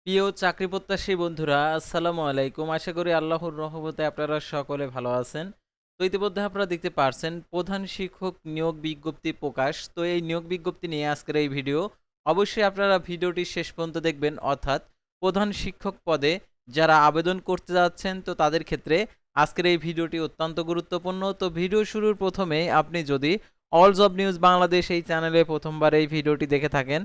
প্রিয় চাকরি প্রত্যাশী বন্ধুরা, আসসালামু আলাইকুম। আশা করি আল্লাহর রহমতে আপনারা সকলে ভালো আছেন। তো ইতিমধ্যে আপনারা দেখতে পারছেন প্রধান শিক্ষক নিয়োগ বিজ্ঞপ্তি প্রকাশ। তো এই নিয়োগ বিজ্ঞপ্তি নিয়ে আজকের এই ভিডিও। অবশ্যই আপনারা ভিডিওটি শেষ পর্যন্ত দেখবেন, অর্থাৎ প্রধান শিক্ষক পদে যারা আবেদন করতে যাচ্ছেন তো তাদের ক্ষেত্রে আজকের এই ভিডিওটি অত্যন্ত গুরুত্বপূর্ণ। তো ভিডিও শুরুর প্রথমেই আপনি যদি অল জব নিউজ বাংলাদেশ এই চ্যানেলে প্রথমবার এই ভিডিওটি দেখে থাকেন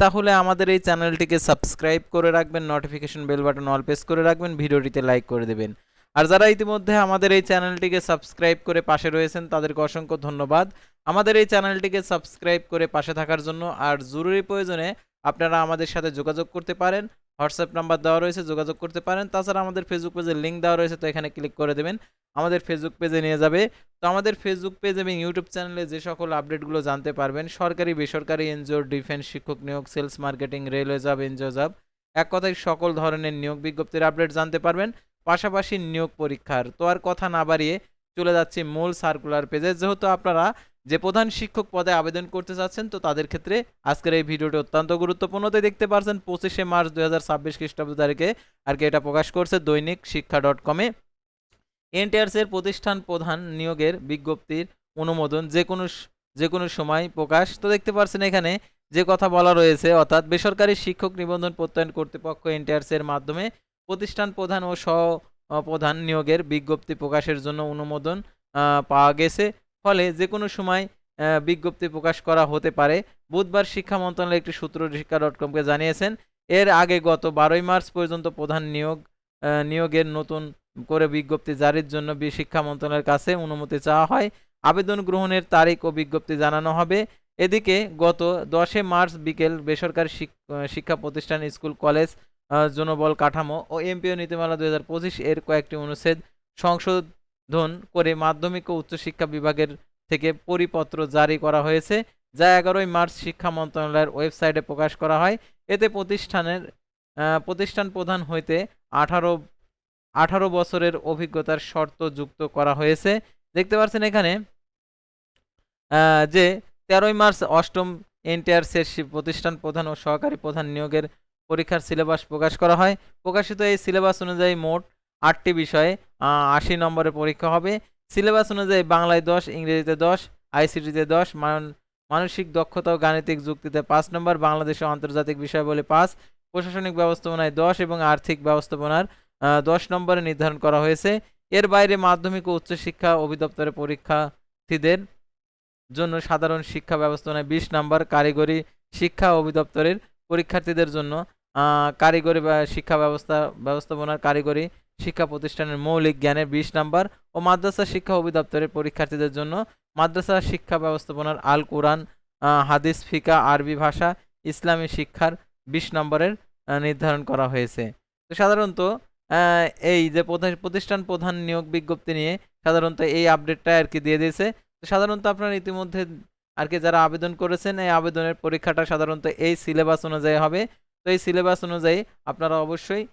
তাহলে আমাদের এই চ্যানেলটিকে সাবস্ক্রাইব করে রাখবেন, notification bell button all press করে রাখবেন, ভিডিওটিতে লাইক করে দেবেন। আর যারা ইতিমধ্যে আমাদের এই চ্যানেলটিকে সাবস্ক্রাইব করে পাশে রয়েছেন তাদেরকে অসংখ্য ধন্যবাদ আমাদের এই চ্যানেলটিকে সাবস্ক্রাইব করে পাশে থাকার জন্য। আর জরুরি প্রয়োজনে আপনারা আমাদের সাথে যোগাযোগ করতে পারেন, হোয়াটসঅ্যাপ নাম্বার দেওয়া রয়েছে, যোগাযোগ করতে পারেন। তাছাড়া আমাদের ফেসবুক পেজের লিঙ্ক দেওয়া রয়েছে, তো এখানে ক্লিক করে দেবেন, আমাদের ফেসবুক পেজে নিয়ে যাবে। তো আমাদের ফেসবুক পেজ এবং ইউটিউব চ্যানেলে যে সকল আপডেটগুলো জানতে পারবেন, সরকারি বেসরকারি এনজিও, ডিফেন্স, শিক্ষক নিয়োগ, sales marketing, railway job, NGO job, এক কথায় সকল ধরনের নিয়োগ বিজ্ঞপ্তির আপডেট জানতে পারবেন, পাশাপাশি নিয়োগ পরীক্ষার। তো আর কথা না বাড়িয়ে চলে যাচ্ছি মূল সার্কুলার পেজে। যেহেতু আপনারা যে প্রধান শিক্ষক পদে আবেদন করতে চাচ্ছেন তো তাদের ক্ষেত্রে আজকের এই ভিডিওটি অত্যন্ত গুরুত্বপূর্ণ। তো দেখতে পারছেন 25শে মার্চ 2026 খ্রিস্টাব্দ তারিখে আর কি এটা প্রকাশ করছে দৈনিক শিক্ষা.com-এ। এনটিআরসির প্রতিষ্ঠান প্রধান নিয়োগের বিজ্ঞপ্তির অনুমোদন যে কোনো সময় প্রকাশ। তো দেখতে পাচ্ছেন এখানে যে কথা বলা রয়েছে, অর্থাৎ বেসরকারি শিক্ষক নিবন্ধন প্রত্যয়ন কর্তৃপক্ষ এনটিআরসির মাধ্যমে প্রতিষ্ঠান প্রধান ও সহ প্রধান নিয়োগের বিজ্ঞপ্তি প্রকাশের জন্য অনুমোদন পাওয়া গেছে। ফলে যে কোনো সময় বিজ্ঞপ্তি প্রকাশ করা হতে পারে। বুধবার শিক্ষা মন্ত্রণালয়ের একটি সূত্র শিক্ষা.com-কে জানিয়েছেন। এর আগে গত 12ই মার্চ পর্যন্ত প্রধান নিয়োগের নতুন করে বিজ্ঞপ্তি জারির জন্য শিক্ষা মন্ত্রণালয়ের কাছে অনুমতি চাওয়া হয়। আবেদন গ্রহণের তারিখ ও বিজ্ঞপ্তি জানানো হবে। এদিকে গত 10শে মার্চ বিকেল বেসরকারি শিক্ষা প্রতিষ্ঠান, স্কুল, কলেজ, জনবল কাঠামো ও এমপিও নীতিমালা 2025 এর কয়েকটি অনুচ্ছেদ সংশোধন করে মাধ্যমিক ও উচ্চশিক্ষা বিভাগের থেকে পরিপত্র জারি করা হয়েছে, যা 11ই মার্চ শিক্ষা মন্ত্রণালয়ের ওয়েবসাইটে প্রকাশ করা হয়। এতে প্রতিষ্ঠান প্রধান হইতে 18 বছরের অভিজ্ঞতার শর্ত যুক্ত করা হয়েছে। দেখতে পাচ্ছেন এখানে যে 13ই মার্চ অষ্টম এনটিআরসির প্রতিষ্ঠান প্রধান ও সহকারী প্রধান নিয়োগের পরীক্ষার সিলেবাস প্রকাশ করা হয়। প্রকাশিত এই সিলেবাস অনুযায়ী মোট 8টি বিষয়ে 80 নম্বরের পরীক্ষা হবে। সিলেবাস অনুযায়ী বাংলায় 10, ইংরেজিতে 10, আইসিটিতে 10, মানসিক দক্ষতা ও গাণিতিক যুক্তিতে 5 নম্বর, বাংলাদেশ ও আন্তর্জাতিক বিষয়াবলী 5, প্রশাসনিক ব্যবস্থাপনায় 10 এবং আর্থিক ব্যবস্থাপনার 10 নম্বরে নির্ধারণ করা হয়েছে। এর বাইরে মাধ্যমিক ও উচ্চশিক্ষা অধিদপ্তরের পরীক্ষার্থীদের জন্য সাধারণ শিক্ষা ব্যবস্থাপনায় 20 নম্বর, কারিগরি শিক্ষা অধিদপ্তরের পরীক্ষার্থীদের জন্য কারিগরি শিক্ষা ব্যবস্থাপনার কারিগরি শিক্ষা প্রতিষ্ঠানের মৌলিক জ্ঞানের 20 নম্বর ও মাদ্রাসা শিক্ষা অধিদপ্তরের পরীক্ষার্থীদের জন্য মাদ্রাসা শিক্ষা ব্যবস্থাপনার আল কোরআন, হাদিস, ফিকা, আরবি ভাষা, ইসলামী শিক্ষার 20 নম্বরের নির্ধারণ করা হয়েছে। তো সাধারণত এই যে প্রতিষ্ঠান প্রধান নিয়োগ বিজ্ঞপ্তি নিয়ে সাধারণত এই আপডেটটা আর কি দিয়ে দিয়েছে। তো সাধারণত আপনারা ইতিমধ্যে আর কি যারা আবেদন করেছেন এই আবেদনের পরীক্ষাটা সাধারণত এই সিলেবাস অনুযায়ী হবে। তো এই সিলেবাস অনুযায়ী আপনারা অবশ্যই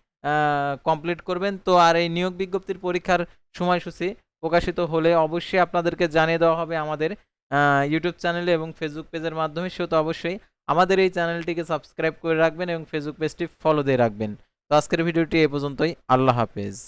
কমপ্লিট করবেন। তো আর এই নিয়োগ বিজ্ঞপ্তির পরীক্ষার সময়সূচি প্রকাশিত হলে অবশ্যই আপনাদেরকে জানিয়ে দেওয়া হবে আমাদের ইউটিউব চ্যানেলে এবং ফেসবুক পেজের মাধ্যমে। সেহেতু অবশ্যই আমাদের এই চ্যানেলটিকে সাবস্ক্রাইব করে রাখবেন এবং ফেসবুক পেজটি ফলো দিয়ে রাখবেন। তো আজকের ভিডিওটি এ পর্যন্তই। আল্লাহ হাফেজ।